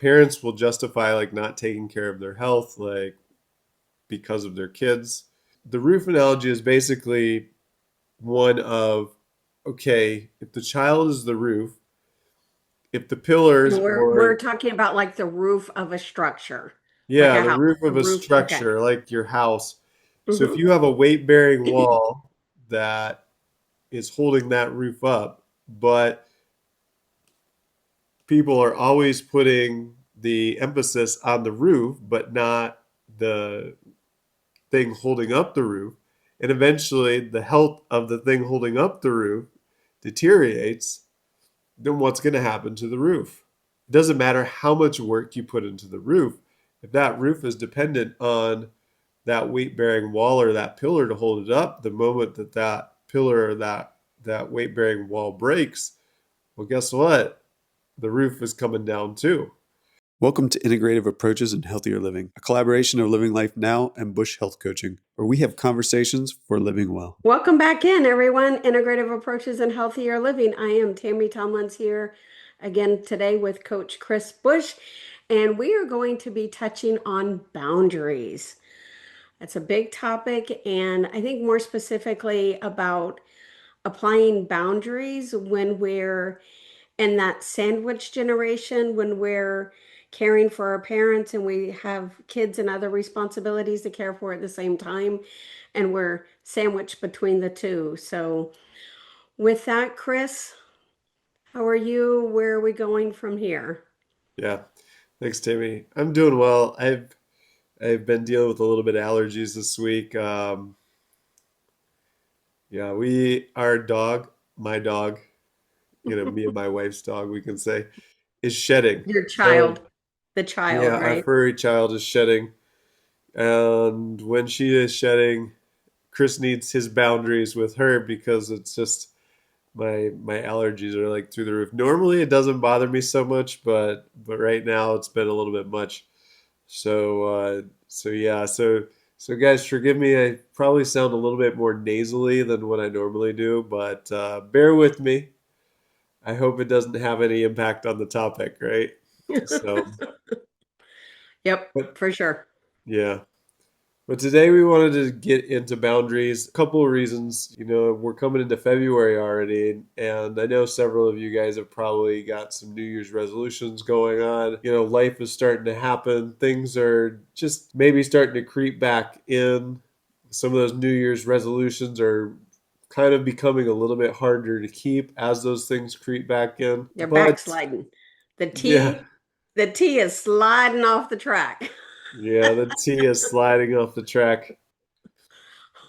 parents will justify like not taking care of their health, like because of their kids. The roof analogy is basically one of, okay, if the child is the roof, if the pillars And we're or, talking about like the roof of a structure, like yeah, a the house. roof The of a roof. Okay. structure like your house. So if Hmm. you have a weight-bearing wall that is holding that roof up, but people are always putting the emphasis on the roof, but not the thing holding up the roof. And eventually, the health of the thing holding up the roof deteriorates. Then what's going to happen to the roof? It doesn't matter how much work you put into the roof. If that roof is dependent on that weight bearing wall or that pillar to hold it up, the moment that that pillar or that weight bearing wall breaks, well, guess what? The roof is coming down too. Welcome to Integrative Approaches in Healthier Living, a collaboration of Living Life Now and Bush Health Coaching, where we have conversations for living well. Welcome back in, everyone. Integrative Approaches and Healthier Living. I am Tammy Tomlinson here again today with Coach Chris Bush, and we are going to be touching on boundaries. It's a big topic, and I think more specifically about applying boundaries when we're in that sandwich generation, when we're caring for our parents and we have kids and other responsibilities to care for at the same time, and we're sandwiched between the two. So, with that, Chris, how are you? Where are we going from here? Yeah, thanks, Tammy. I'm doing well. I've been dealing with a little bit of allergies this week. Yeah, our dog, my dog, me and my wife's dog, we can say, is shedding. Your So child, the child, yeah, our right? furry child is shedding, and when she is shedding, Chris needs his boundaries with her because it's just my allergies are like through the roof. Normally it doesn't bother me so much, but right now it's been a little bit much. So yeah, so guys, forgive me. I probably sound a little bit more nasally than what I normally do, but bear with me. I hope it doesn't have any impact on the topic, right? So, Yep, but for sure. yeah. But today we wanted to get into boundaries. A couple of reasons. We're coming into February already, and I know several of you guys have probably got some New Year's resolutions going on. Life is starting to happen. Things are just maybe starting to creep back in. Some of those New Year's resolutions are kind of becoming a little bit harder to keep as those things creep back in. They're But backsliding. The yeah, T, the T is sliding off the track. yeah, the T is sliding off the track.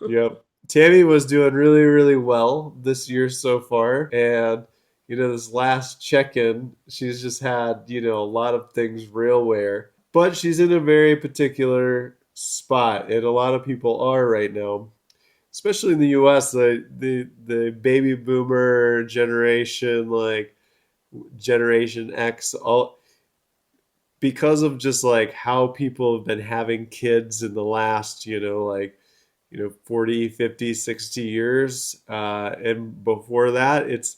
Yep. Tammy was doing really, really well this year so far. And, this last check-in, she's just had, a lot of things real wear. But she's in a very particular spot, and a lot of people are right now, especially in the US, the baby boomer generation, like Generation X, all because of just like how people have been having kids in the last, 40, 50, 60 years. And before that, it's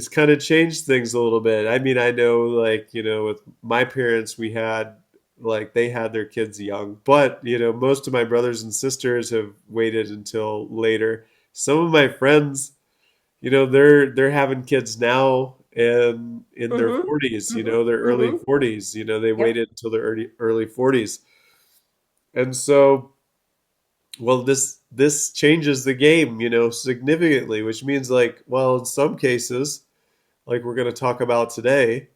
kind of changed things a little bit. I mean, I know like, with my parents, we had like they had their kids young, but most of my brothers and sisters have waited until later. Some of my friends, they're having kids now and in their Mm-hmm. 40s, Mm-hmm. their early Mm-hmm. 40s, they Yep. waited until their early 40s. And so, well, this changes the game, significantly, which means like, well, in some cases, like we're going to talk about today,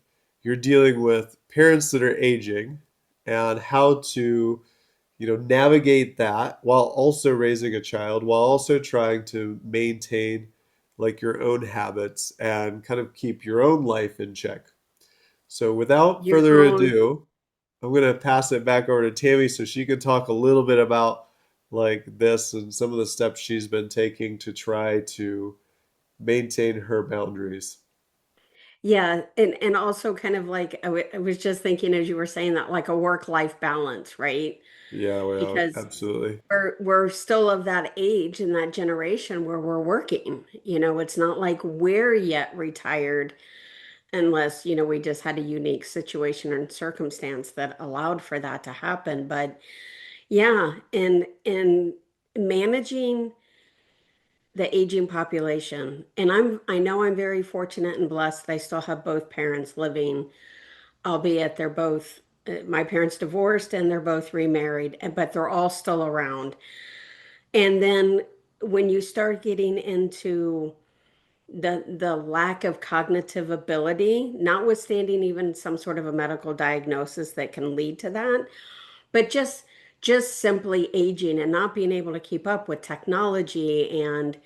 you're dealing with parents that are aging and how to, navigate that while also raising a child, while also trying to maintain like your own habits and kind of keep your own life in check. So without Your further own. ado, I'm going to pass it back over to Tammy so she can talk a little bit about like this and some of the steps she's been taking to try to maintain her boundaries. Yeah, and also kind of like I was just thinking as you were saying that, like a work-life balance, right? Yeah, well, Because absolutely. we're still of that age and that generation where we're working. It's not like we're yet retired. unless, we just had a unique situation and circumstance that allowed for that to happen. But yeah, and managing the aging population. And I know I'm very fortunate and blessed that I still have both parents living, albeit they're both my parents divorced and they're both remarried, but they're all still around. And then when you start getting into the lack of cognitive ability, notwithstanding even some sort of a medical diagnosis that can lead to that, but just simply aging and not being able to keep up with technology and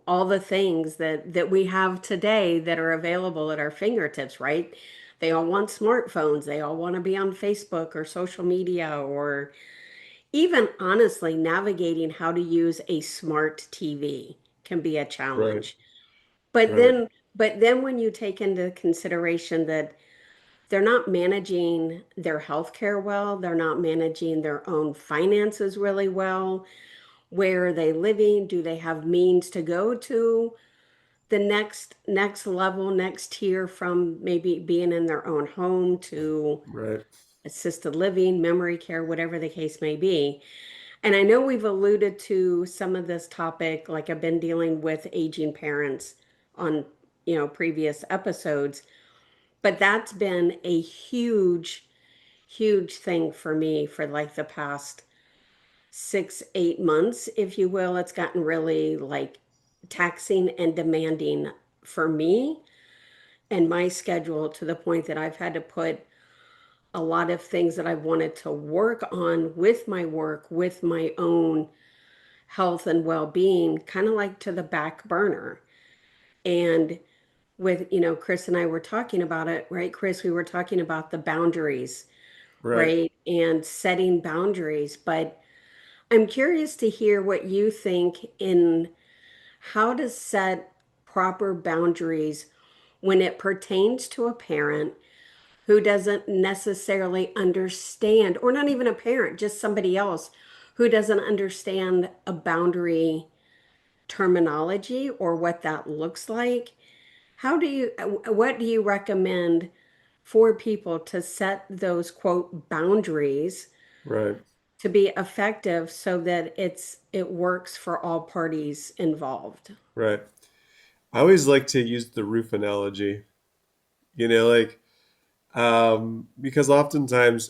all the things that we have today that are available at our fingertips, right? They all want smartphones, they all want to be on Facebook or social media, or even honestly navigating how to use a smart TV can be a Right. challenge. But Right. then, but then when you take into consideration that they're not managing their health care well, they're not managing their own finances really well. Where are they living? Do they have means to go to the next level, next tier, from maybe being in their own home to Right. assisted living, memory care, whatever the case may be? And I know we've alluded to some of this topic, like I've been dealing with aging parents on, previous episodes, but that's been a huge, huge thing for me for like the past 6, 8 months, if you will. It's gotten really like taxing and demanding for me and my schedule, to the point that I've had to put a lot of things that I wanted to work on with my work, with my own health and well-being, kind of like to the back burner. And with, Chris and I were talking about it, right? Chris, we were talking about the boundaries, Right. right? And setting boundaries. But I'm curious to hear what you think in how to set proper boundaries when it pertains to a parent who doesn't necessarily understand, or not even a parent, just somebody else who doesn't understand a boundary terminology or what that looks like. What do you recommend for people to set those quote boundaries Right. to be effective so that it works for all parties involved? Right. I always like to use the roof analogy, like, because oftentimes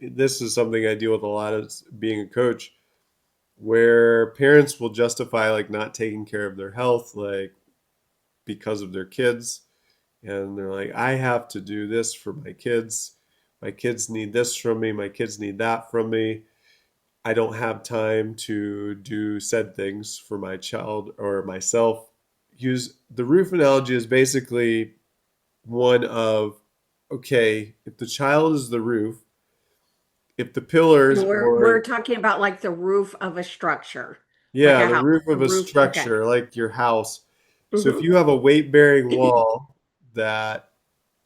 this is something I deal with a lot as being a coach, where parents will justify like not taking care of their health, like because of their kids. And they're like, I have to do this for my kids. My kids need this from me. My kids need that from me. I don't have time to do said things for my child or myself. Use the roof analogy is basically one of, okay, if the child is the roof, if the pillars And we're or, talking about like the roof of a structure, like yeah, a the house, roof the of a roof. Okay. structure like your house. So if Hmm. you have a weight bearing wall that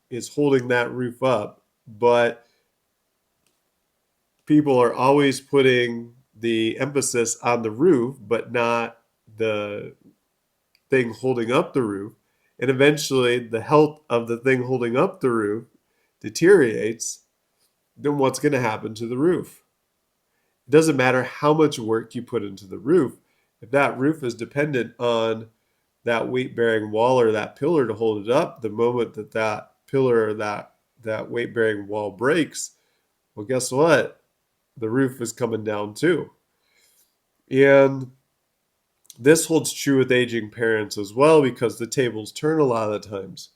is holding that roof up, but people are always putting the emphasis on the roof, but not the thing holding up the roof. And eventually, the health of the thing holding up the roof deteriorates. Then what's going to happen to the roof? It doesn't matter how much work you put into the roof. If that roof is dependent on that weight bearing wall or that pillar to hold it up, the moment that that pillar or that weight bearing wall breaks, well, guess what? The roof is coming down too. And this holds true with aging parents as well, because the tables turn a lot of the times.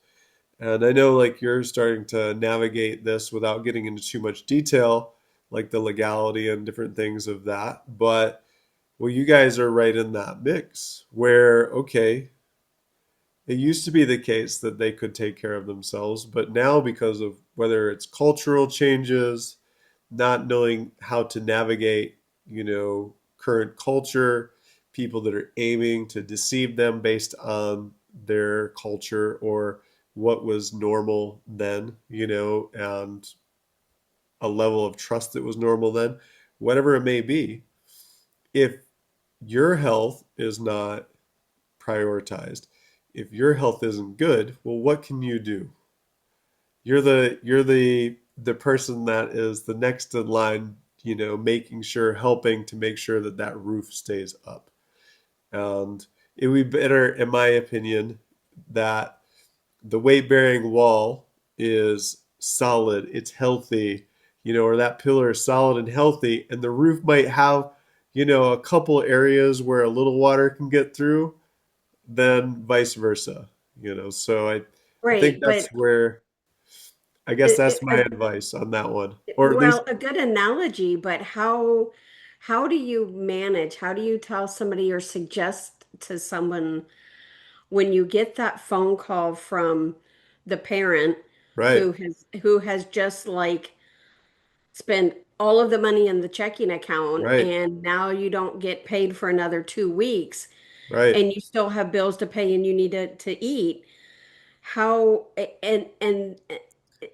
And I know like you're starting to navigate this without getting into too much detail, like the legality and different things of that. But well, you guys are right in that mix where, okay, it used to be the case that they could take care of themselves, but now because of whether it's cultural changes, not knowing how to navigate, current culture, people that are aiming to deceive them based on their culture or what was normal then, and a level of trust that was normal then, whatever it may be, if your health is not prioritized, if your health isn't good, well, what can you do? You're the person that is the next in line, making sure, helping to make sure that that roof stays up. And it would be better, in my opinion, that the weight bearing wall is solid, it's healthy, or that pillar is solid and healthy, and the roof might have, a couple areas where a little water can get through, then vice versa, So I think Right, that's but where, I guess it, that's it, my advice on that one. Or at least, well, a good analogy, but how do you manage? How do you tell somebody or suggest to someone when you get that phone call from the parent right, who has just like spent all of the money in the checking account right, and now you don't get paid for another 2 weeks right, and you still have bills to pay and you need to eat? How and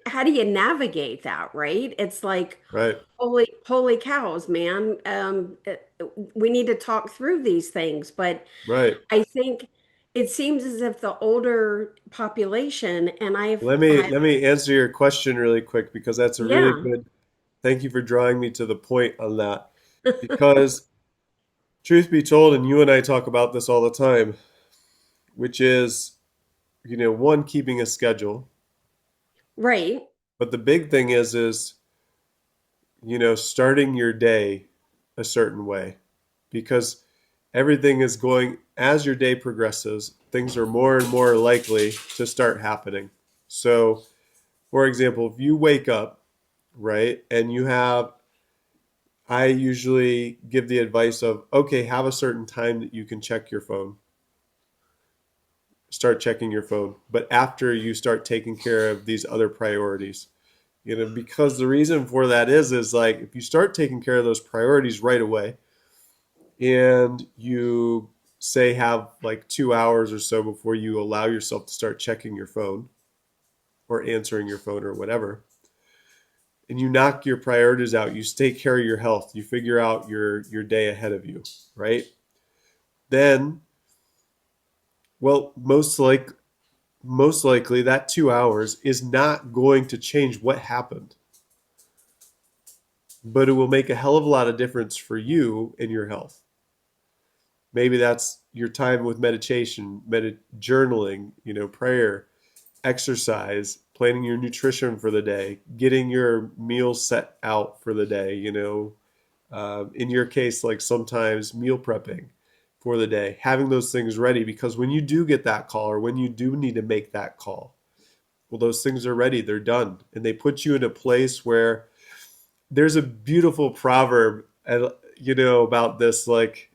how do you navigate that, right? It's like right, holy cows, man. We need to talk through these things, but right. I think it seems as if the older population, and Let me answer your question really quick because that's a really yeah, good. Thank you for drawing me to the point on that. Because truth be told, and you and I talk about this all the time, which is, one, keeping a schedule. right, But the big thing is, starting your day a certain way because everything is going, as your day progresses, things are more and more likely to start happening. So, for example, if you wake up, right, and I usually give the advice of, okay, have a certain time that you can check your phone, start checking your phone, but after you start taking care of these other priorities. Because the reason for that is like if you start taking care of those priorities right away and you say have like 2 hours or so before you allow yourself to start checking your phone or answering your phone or whatever, and you knock your priorities out, you take care of your health, you figure out your day ahead of you, right? Then, well, most likely that 2 hours is not going to change what happened, but it will make a hell of a lot of difference for you and your health. Maybe that's your time with meditation, journaling, prayer, exercise, planning your nutrition for the day, getting your meals set out for the day, in your case, like sometimes meal prepping for the day, having those things ready because when you do get that call or when you do need to make that call, well, those things are ready, they're done, and they put you in a place where there's a beautiful proverb, about this, like,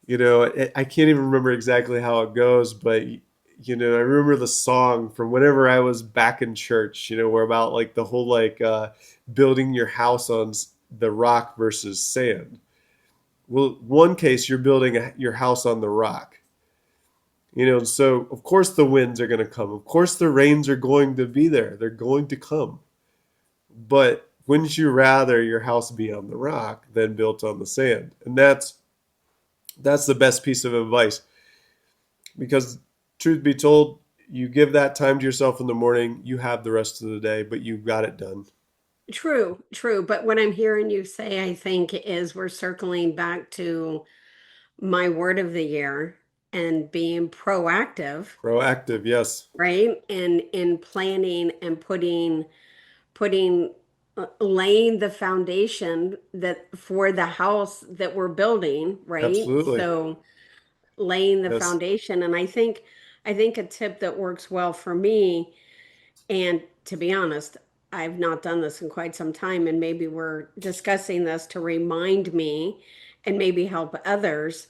I can't even remember exactly how it goes, but I remember the song from whenever I was back in church, where about like the whole like building your house on the rock versus sand. Well, one case you're building your house on the rock, so of course the winds are going to come. Of course the rains are going to be there. They're going to come. But wouldn't you rather your house be on the rock than built on the sand? And that's the best piece of advice because truth be told, you give that time to yourself in the morning, you have the rest of the day, but you got it done. true, true. But what I'm hearing you say, I think, is we're circling back to my word of the year and being proactive, Proactive, yes, right? And in planning and putting laying the foundation that for the house that we're building, right? absolutely, So laying the yes. foundation. And I think a tip that works well for me, and to be honest, I've not done this in quite some time, and maybe we're discussing this to remind me and maybe help others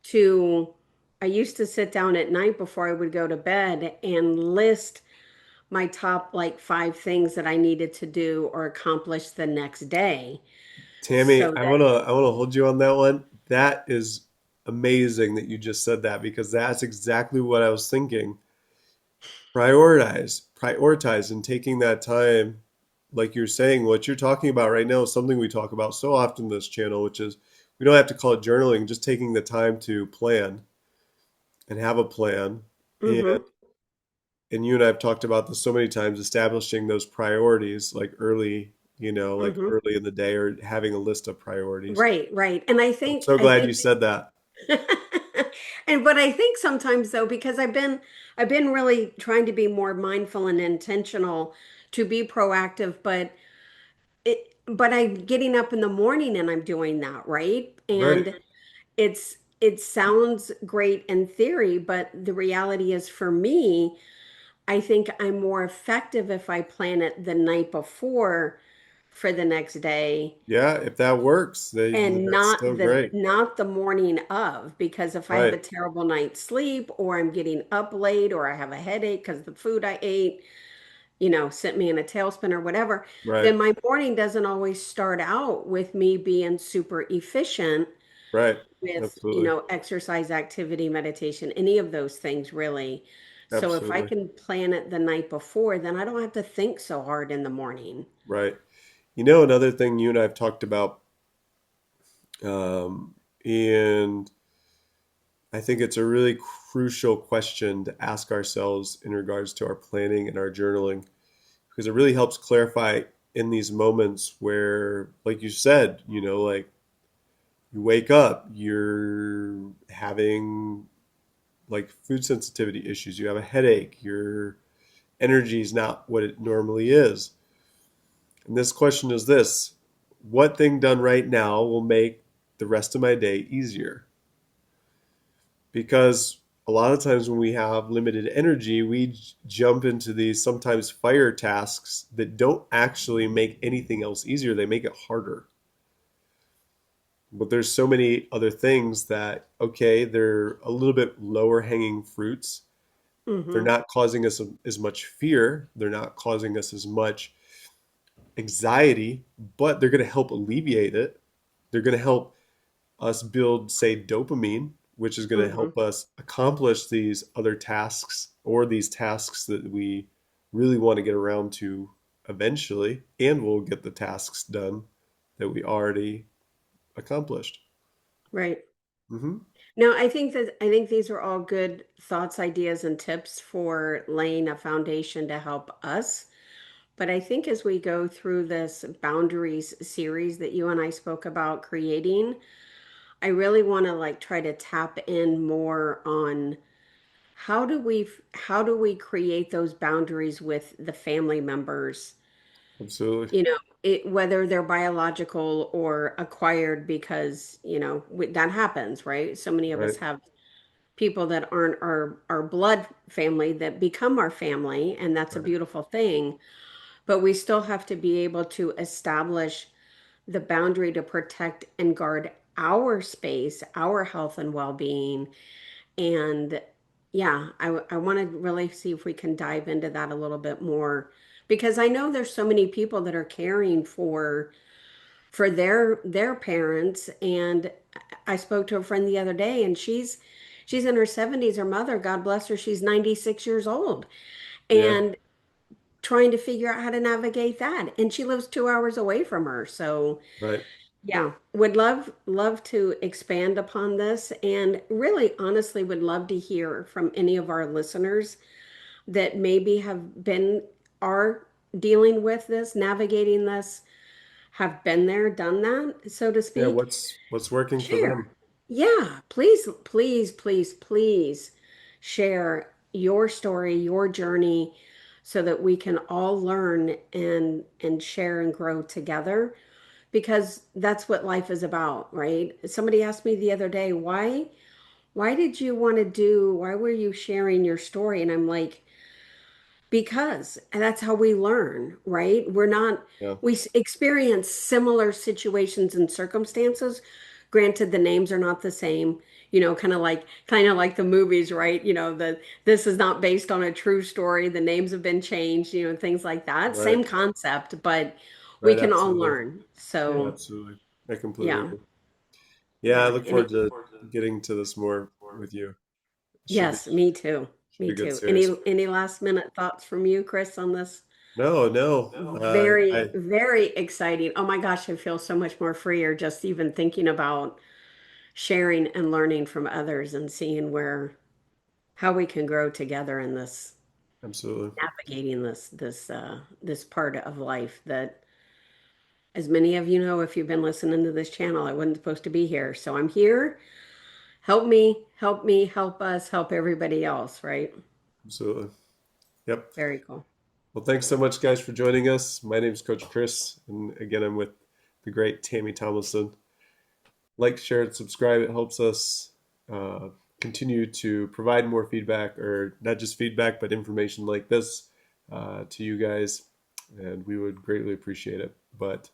to. I used to sit down at night before I would go to bed and list my top like 5 things that I needed to do or accomplish the next day. Tammy, So I that wanna I wanna hold you on that one. That is amazing that you just said that because that's exactly what I was thinking. Prioritize, and taking that time, like you're saying, what you're talking about right now is something we talk about so often in this channel, which is we don't have to call it journaling, just taking the time to plan and have a plan. And Mm-hmm. and you and I have talked about this so many times, establishing those priorities like early, like Mm-hmm. early in the day or having a list of priorities. Right, right. And I I'm think so I glad you think said that. and but I think sometimes though, because I've been really trying to be more mindful and intentional to be proactive, but I'm getting up in the morning and I'm doing that, right? Right. And it sounds great in theory, but the reality is for me, I think I'm more effective if I plan it the night before for the next day Yeah, if that works, and that's so great. not the morning of, because if I have a Right. terrible night's sleep or I'm getting up late or I have a headache because the food I ate, sent me in a tailspin or whatever, Right. then my morning doesn't always start out with me being super efficient Right. with, Absolutely. exercise, activity, meditation, any of those things really. So if I Absolutely. can plan it the night before, then I don't have to think so hard in the morning. Right. Another thing you and I have talked about, um, and I think it's a really crucial question to ask ourselves in regards to our planning and our journaling, because it really helps clarify in these moments where, like you said, like you wake up, you're having like food sensitivity issues, you have a headache, your energy is not what it normally is. And this question is this: what thing done right now will make the rest of my day easier? Because a lot of times when we have limited energy, we jump into these sometimes fire tasks that don't actually make anything else easier. They make it harder. But there's so many other things that, okay, they're a little bit lower hanging fruits. They're Mm-hmm. not causing us as much fear. They're not causing us as much anxiety, but they're going to help alleviate it. They're going to help us build, say, dopamine, which is going to Mm-hmm. help us accomplish these other tasks or these tasks that we really want to get around to eventually, and we'll get the tasks done that we already accomplished. Right. Hmm. No, I think these are all good thoughts, ideas, and tips for laying a foundation to help us. But I think as we go through this boundaries series that you and I spoke about creating, I really want to like try to tap in more on how do we create those boundaries with the family members, Absolutely. you know, whether they're biological or acquired, because, that happens, right? So many of us Right. have people that aren't our blood family that become our family, and that's a Right. beautiful thing. But we still have to be able to establish the boundary to protect and guard our space, our health and well-being. And yeah, I want to really see if we can dive into that a little bit more, because I know there's so many people that are caring for their parents. And I spoke to a friend the other day, and she's in her 70s. Her mother, God bless her, she's 96 years old, Yeah. and trying to figure out how to navigate that. And she lives 2 hours away from her. So Right. yeah, would love to expand upon this, and really honestly would love to hear from any of our listeners that maybe are dealing with this, navigating this, have been there, done that, so to Yeah. speak. What's working for them? Share. Yeah, please, please, please, please share your story, your journey, so that we can all learn and share and grow together, because that's what life is about, right? Somebody asked me the other day, why did you want to why were you sharing your story? And I'm like, because and that's how we learn, right? Yeah. Experience similar situations and circumstances. Granted, the names are not the same, kind of like the movies, right? This is not based on a true story. The names have been changed, things like that. Right. Same concept, but we Right. can all Absolutely. learn. Yeah. So, Absolutely. I completely yeah. agree. Yeah. I Yeah. look forward to getting to this more with you. It Yes, me too. should Me be a good too. Any series. any last minute thoughts from you, Chris, on this? No, no. Very, very exciting. Oh my gosh, I feel so much more freer just even thinking about sharing and learning from others and seeing how we can grow together in this Absolutely. navigating this part of life that, as many of you know, if you've been listening to this channel, I wasn't supposed to be here. So I'm here. Help me, help us, help everybody else, right? Absolutely. Yep. Very cool. Well, thanks so much, guys, for joining us. My name is Coach Chris, and again, I'm with the great Tami Tomlinson. Like, share, and subscribe. It helps us uh, continue to provide more feedback, or not just feedback, but information like this to you guys, and we would greatly appreciate it. But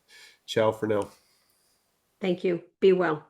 ciao for now. Thank you. Be well.